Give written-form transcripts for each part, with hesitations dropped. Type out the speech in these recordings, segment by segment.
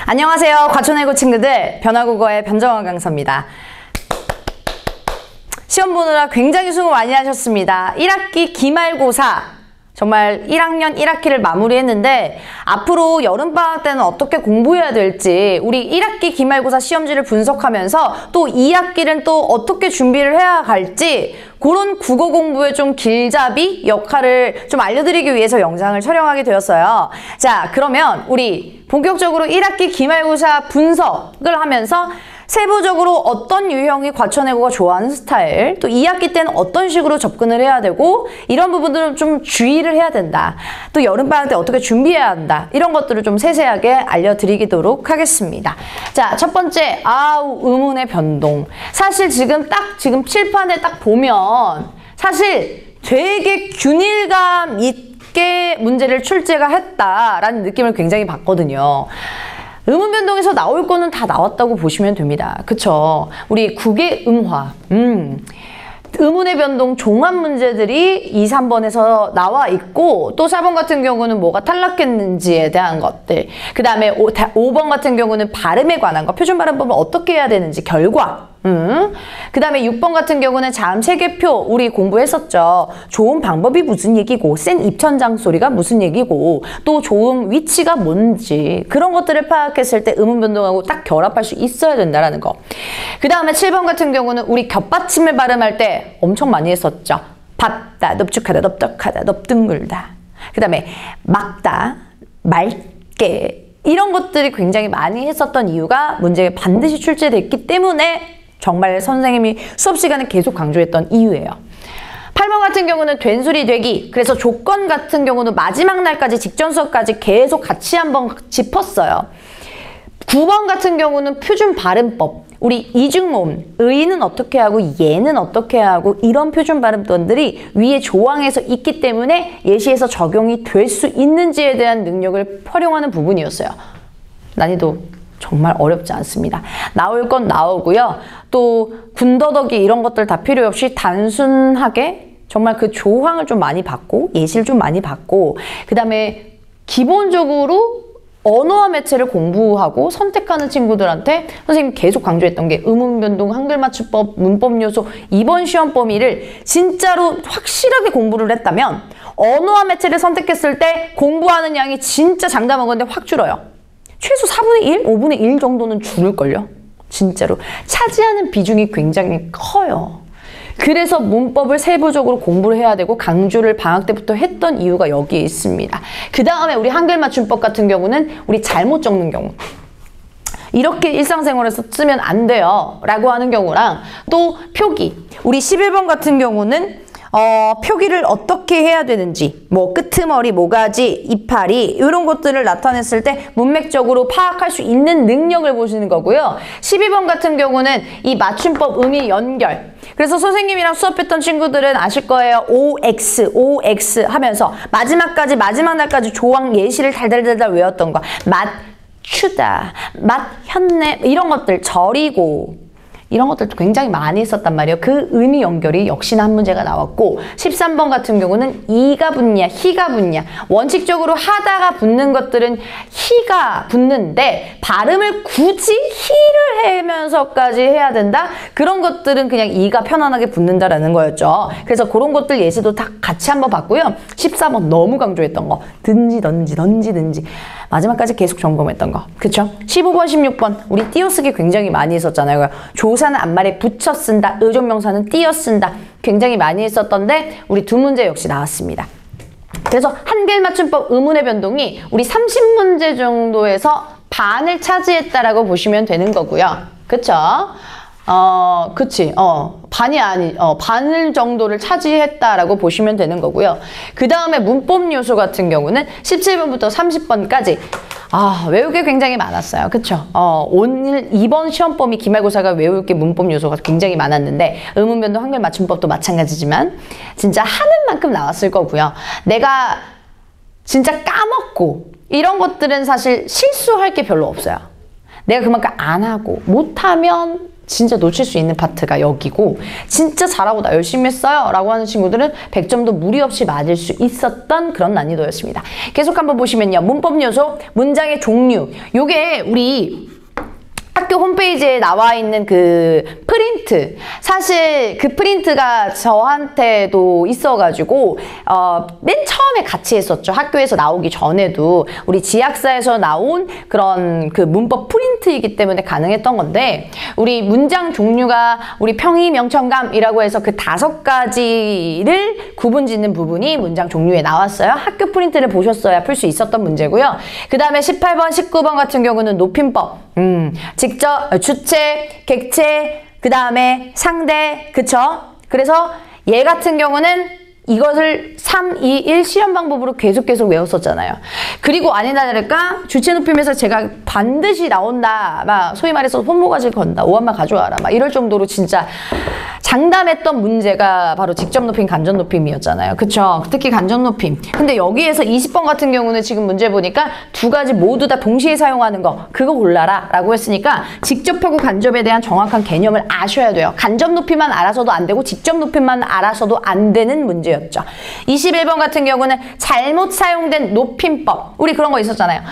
안녕하세요. 과천외고 친구들, 변화국어의 변정원 강사입니다. 시험 보느라 굉장히 수고 많이 하셨습니다. 1학기 기말고사 정말 1학년 1학기를 마무리했는데 앞으로 여름방학 때는 어떻게 공부해야 될지 우리 1학기 기말고사 시험지를 분석하면서 또 2학기는 또 어떻게 준비를 해야 갈지 그런 국어 공부의 좀 길잡이 역할을 좀 알려드리기 위해서 영상을 촬영하게 되었어요. 자, 그러면 우리 본격적으로 1학기 기말고사 분석을 하면서 세부적으로 어떤 유형이 과천외고가 좋아하는 스타일, 또 2학기 때는 어떤 식으로 접근을 해야 되고 이런 부분들은 좀 주의를 해야 된다. 또 여름방학 때 어떻게 준비해야 한다. 이런 것들을 좀 세세하게 알려드리도록 하겠습니다. 자, 첫 번째, 의문의 변동. 사실 지금 칠판에 딱 보면 사실 되게 균일감 있게 문제를 출제가 했다라는 느낌을 굉장히 받거든요. 의문 변동에서 나올 거는 다 나왔다고 보시면 됩니다. 그쵸? 우리 국의 음화. 의문의 변동 종합 문제들이 2, 3번에서 나와 있고 또 4번 같은 경우는 뭐가 탈락했는지에 대한 것들, 그 다음에 5번 같은 경우는 발음에 관한 거, 표준 발음법을 어떻게 해야 되는지 결과, 그 다음에 6번 같은 경우는 자음 세계표 우리 공부했었죠. 좋은 방법이 무슨 얘기고 센 입천장 소리가 무슨 얘기고 또 좋은 위치가 뭔지 그런 것들을 파악했을 때 의문 변동하고 딱 결합할 수 있어야 된다라는 거. 그 다음에 7번 같은 경우는 우리 겹받침을 발음할 때 엄청 많이 했었죠. 받다, 넙죽하다, 넙떡하다, 넙둥글다. 그 다음에 막다, 맑게 이런 것들이 굉장히 많이 했었던 이유가 문제에 반드시 출제됐기 때문에 정말 선생님이 수업 시간에 계속 강조했던 이유예요. 8번 같은 경우는 된소리 되기. 그래서 조건 같은 경우는 마지막 날까지 직전 수업까지 계속 같이 한번 짚었어요. 9번 같은 경우는 표준 발음법. 우리 이중모음, 의는 어떻게 하고 예는 어떻게 하고 이런 표준 발음법들이 위에 조항에서 있기 때문에 예시에서 적용이 될 수 있는지에 대한 능력을 활용하는 부분이었어요. 난이도 정말 어렵지 않습니다. 나올 건 나오고요. 또 군더더기 이런 것들 다 필요 없이 단순하게 정말 그 조항을 좀 많이 받고 예시를 좀 많이 받고 그 다음에 기본적으로 언어와 매체를 공부하고 선택하는 친구들한테 선생님이 계속 강조했던 게 의문 변동, 한글 맞춤법, 문법 요소 이번 시험 범위를 진짜로 확실하게 공부를 했다면 언어와 매체를 선택했을 때 공부하는 양이 진짜 장담한 건데 확 줄어요. 최소 4분의 1, 5분의 1 정도는 줄을걸요. 진짜로. 차지하는 비중이 굉장히 커요. 그래서 문법을 세부적으로 공부를 해야 되고 강조를 방학 때부터 했던 이유가 여기에 있습니다. 그 다음에 우리 한글 맞춤법 같은 경우는 우리 잘못 적는 경우. 이렇게 일상생활에서 쓰면 안 돼요. 라고 하는 경우랑 또 표기. 우리 11번 같은 경우는 표기를 어떻게 해야 되는지, 뭐 끄트머리, 모가지, 이파리 이런 것들을 나타냈을 때 문맥적으로 파악할 수 있는 능력을 보시는 거고요. 12번 같은 경우는 이 맞춤법 의미 연결. 그래서 선생님이랑 수업했던 친구들은 아실 거예요. OX 하면서 마지막 날까지 조항 예시를 달달달달 외웠던 거. 맞추다, 맞혔네 이런 것들 절이고 이런 것들도 굉장히 많이 있었단 말이에요. 그 의미 연결이 역시나 한 문제가 나왔고 13번 같은 경우는 이가 붙냐 희가 붙냐 원칙적으로 하다가 붙는 것들은 희가 붙는데 발음을 굳이 희를 하면서까지 해야 된다? 그런 것들은 그냥 이가 편안하게 붙는다라는 거였죠. 그래서 그런 것들 예시도 다 같이 한번 봤고요. 14번 너무 강조했던 거 든지 마지막까지 계속 점검했던 거. 그쵸? 15번, 16번 우리 띄어쓰기 굉장히 많이 했었잖아요. 조사는 앞말에 붙여 쓴다. 의존명사는 띄어 쓴다. 굉장히 많이 했었던데 우리 두 문제 역시 나왔습니다. 그래서 한글 맞춤법 의문의 변동이 우리 30문제 정도에서 반을 차지했다라고 보시면 되는 거고요. 그쵸? 반을 정도를 차지했다라고 보시면 되는 거고요. 그 다음에 문법 요소 같은 경우는 17번부터 30번까지 외울 게 굉장히 많았어요. 그쵸? 오늘 이번 시험 범위 기말고사가 외울 게 문법 요소가 굉장히 많았는데 의문 변동 한글 맞춤법도 마찬가지지만 진짜 하는 만큼 나왔을 거고요. 내가 진짜 까먹고 이런 것들은 사실 실수할 게 별로 없어요. 내가 그만큼 안 하고 못하면 진짜 놓칠 수 있는 파트가 여기고, 진짜 잘하고 나 열심히 했어요 라고 하는 친구들은 100점도 무리 없이 맞을 수 있었던 그런 난이도였습니다. 계속 한번 보시면요. 문법 요소, 문장의 종류. 요게 우리 학교 홈페이지에 나와 있는 그 프린트, 사실 그 프린트가 저한테도 있어가지고 맨 처음에 같이 했었죠. 학교에서 나오기 전에도 우리 지학사에서 나온 그런 그 문법 프린트이기 때문에 가능했던 건데, 우리 문장 종류가 우리 평의, 명청감이라고 해서 그 5가지를 구분짓는 부분이 문장 종류에 나왔어요. 학교 프린트를 보셨어야 풀 수 있었던 문제고요. 그 다음에 18번, 19번 같은 경우는 높임법, 직접, 주체, 객체, 그 다음에 상대, 그쵸? 그래서 얘 같은 경우는 이것을 3, 2, 1 실험 방법으로 계속 외웠었잖아요. 그리고 아니나 다를까 주체 높임에서 제가 반드시 나온다, 막 소위 말해서 손모가지를 건다, 오한마 가져와라, 막 이럴 정도로 진짜 장담했던 문제가 바로 직접 높임, 간접 높임이었잖아요. 그쵸? 특히 간접 높임. 근데 여기에서 20번 같은 경우는 지금 문제 보니까 2가지 모두 다 동시에 사용하는 거, 그거 골라라 라고 했으니까 직접하고 간접에 대한 정확한 개념을 아셔야 돼요. 간접 높임만 알아서도 안 되고 직접 높임만 알아서도 안 되는 문제였죠. 21번 같은 경우는 잘못 사용된 높임법. 우리 그런 거 있었잖아요.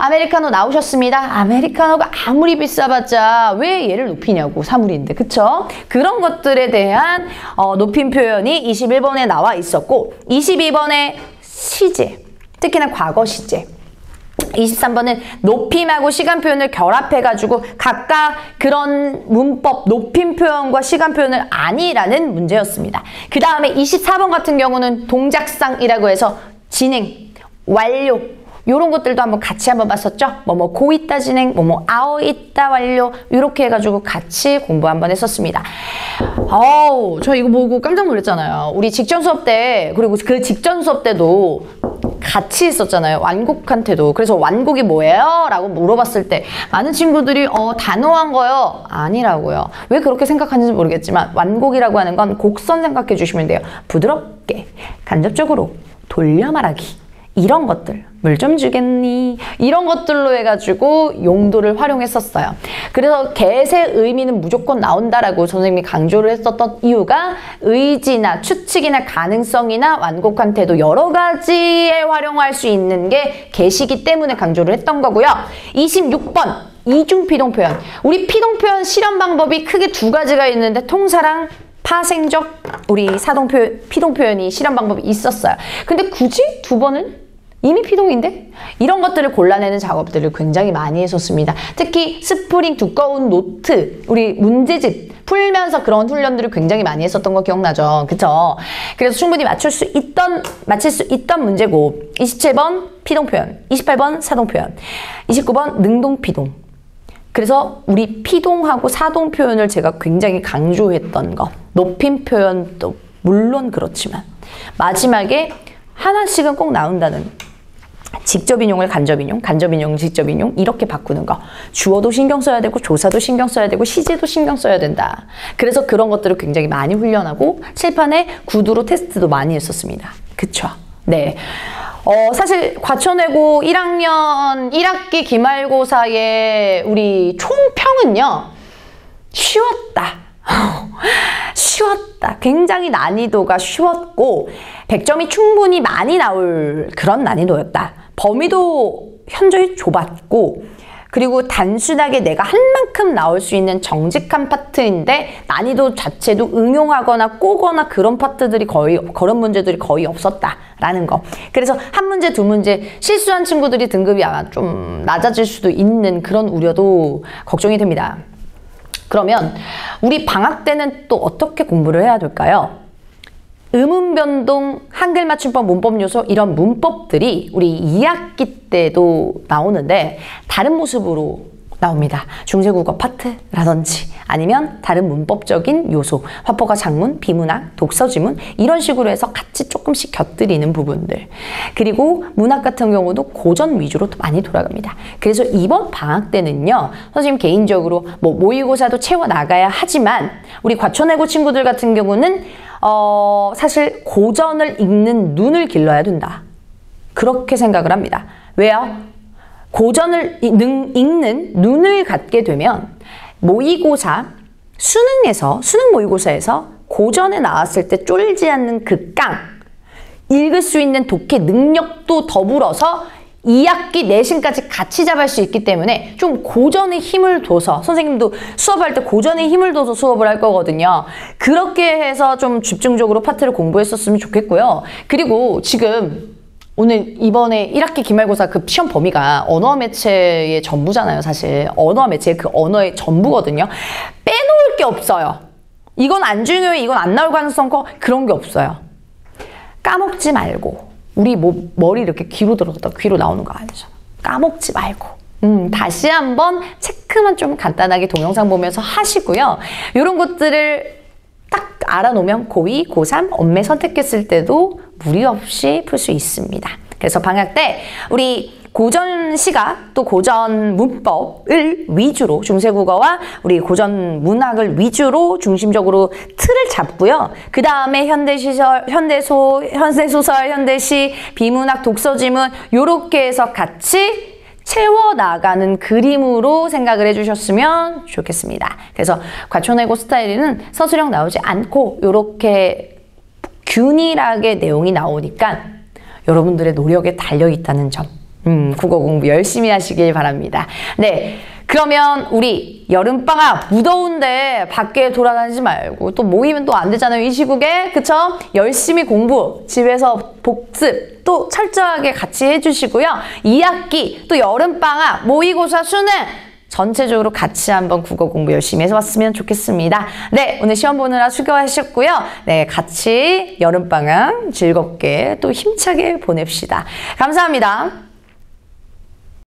아메리카노 나오셨습니다. 아메리카노가 아무리 비싸봤자 왜 얘를 높이냐고, 사물인데. 그쵸? 그런 것들에 대한 높임 표현이 21번에 나와 있었고, 22번에 시제, 특히나 과거 시제, 23번은 높임하고 시간 표현을 결합해가지고 각각 그런 문법 높임 표현과 시간 표현을 아니라는 문제였습니다. 그 다음에 24번 같은 경우는 동작상이라고 해서 진행, 완료, 요런 것들도 한번 같이 한번 봤었죠? 고 있다 진행, 아오 있다 완료, 이렇게 해가지고 같이 공부 한번 했었습니다. 저 이거 보고 깜짝 놀랐잖아요. 우리 직전 수업 때, 그리고 그 직전 수업 때도 같이 했었잖아요. 완곡한테도. 그래서 완곡이 뭐예요? 라고 물어봤을 때 많은 친구들이 단호한 거요? 아니라고요. 왜 그렇게 생각하는지 모르겠지만 완곡이라고 하는 건 곡선 생각해 주시면 돼요. 부드럽게, 간접적으로, 돌려 말하기, 이런 것들, 물 좀 주겠니? 이런 것들로 해가지고 용도를 활용했었어요. 그래서 get의 의미는 무조건 나온다라고 선생님이 강조를 했었던 이유가 의지나 추측이나 가능성이나 완곡한 태도 여러 가지에 활용할 수 있는 게 get이기 때문에 강조를 했던 거고요. 26번 이중 피동 표현. 우리 피동 표현 실험 방법이 크게 2가지가 있는데 통사랑 파생적 우리 피동 표현이 실험 방법이 있었어요. 근데 굳이 2번은 이미 피동인데? 이런 것들을 골라내는 작업들을 굉장히 많이 했었습니다. 특히 스프링 두꺼운 노트, 우리 문제집 풀면서 그런 훈련들을 굉장히 많이 했었던 거 기억나죠? 그쵸? 그래서 충분히 맞출 수 있던 문제고, 27번 피동 표현, 28번 사동 표현, 29번 능동 피동. 그래서 우리 피동하고 사동 표현을 제가 굉장히 강조했던 거, 높임 표현도 물론 그렇지만 마지막에 하나씩은 꼭 나온다는 직접 인용을 간접 인용, 간접 인용, 직접 인용 이렇게 바꾸는 거. 주어도 신경 써야 되고 조사도 신경 써야 되고 시제도 신경 써야 된다. 그래서 그런 것들을 굉장히 많이 훈련하고 칠판에 구두로 테스트도 많이 했었습니다. 그쵸? 네. 사실 과천외고 1학년 1학기 기말고사의 우리 총평은요. 쉬웠다. 쉬웠다. 굉장히 난이도가 쉬웠고 100점이 충분히 많이 나올 그런 난이도였다. 범위도 현저히 좁았고, 그리고 단순하게 내가 한 만큼 나올 수 있는 정직한 파트인데 난이도 자체도 응용하거나 꼬거나 그런 그런 문제들이 거의 없었다라는 거. 그래서 한 문제, 2문제 실수한 친구들이 등급이 아마 좀 낮아질 수도 있는 그런 우려도 걱정이 됩니다. 그러면 우리 방학 때는 또 어떻게 공부를 해야 될까요? 음운 변동, 한글 맞춤법, 문법 요소 이런 문법들이 우리 2학기 때도 나오는데 다른 모습으로 나옵니다. 중세국어 파트라든지 아니면 다른 문법적인 요소, 화법과 작문, 비문학, 독서지문 이런 식으로 해서 같이 조금씩 곁들이는 부분들. 그리고 문학 같은 경우도 고전 위주로 많이 돌아갑니다. 그래서 이번 방학 때는요. 선생님 개인적으로 모의고사도 채워나가야 하지만 우리 과천외고 친구들 같은 경우는 사실 고전을 읽는 눈을 길러야 된다. 그렇게 생각을 합니다. 왜요? 고전을 읽는 눈을 갖게 되면 모의고사 수능에서, 수능 모의고사에서 고전에 나왔을 때 쫄지 않는 그 깡, 읽을 수 있는 독해 능력도 더불어서 2학기 내신까지 같이 잡을 수 있기 때문에 좀 고전에 힘을 둬서, 선생님도 수업할 때 고전에 힘을 둬서 수업을 할 거거든요. 그렇게 해서 좀 집중적으로 파트를 공부했었으면 좋겠고요. 그리고 지금 오늘 이번에 1학기 기말고사 그 시험 범위가 언어 매체의 전부잖아요, 사실. 언어 매체의 그 언어의 전부거든요. 빼놓을 게 없어요. 이건 안 중요해, 이건 안 나올 가능성 커, 그런 게 없어요. 까먹지 말고. 우리 머리 이렇게 귀로 들어갔다 귀로 나오는 거 아니잖아. 까먹지 말고. 다시 한번 체크만 좀 간단하게 동영상 보면서 하시고요. 이런 것들을 딱 알아놓으면 고2, 고3, 언매 선택했을 때도 무리 없이 풀 수 있습니다. 그래서 방학 때 우리 고전 시각 또 고전 문법을 위주로 중세국어와 우리 고전 문학을 위주로 중심적으로 틀을 잡고요. 그 다음에 현대시설, 현대소설, 현대시, 비문학, 독서지문 요렇게 해서 같이 채워나가는 그림으로 생각을 해주셨으면 좋겠습니다. 그래서 과천외고 스타일은 서술형 나오지 않고 요렇게 균일하게 내용이 나오니까 여러분들의 노력에 달려있다는 점, 국어 공부 열심히 하시길 바랍니다. 네, 그러면 우리 여름방학 무더운데 밖에 돌아다니지 말고 또 모이면 또 안 되잖아요, 이 시국에. 그쵸? 열심히 공부, 집에서 복습 또 철저하게 같이 해주시고요. 2학기 또 여름방학, 모의고사, 수능 전체적으로 같이 한번 국어 공부 열심히 해서 왔으면 좋겠습니다. 네, 오늘 시험 보느라 수고하셨고요. 네, 같이 여름방학 즐겁게 또 힘차게 보냅시다. 감사합니다.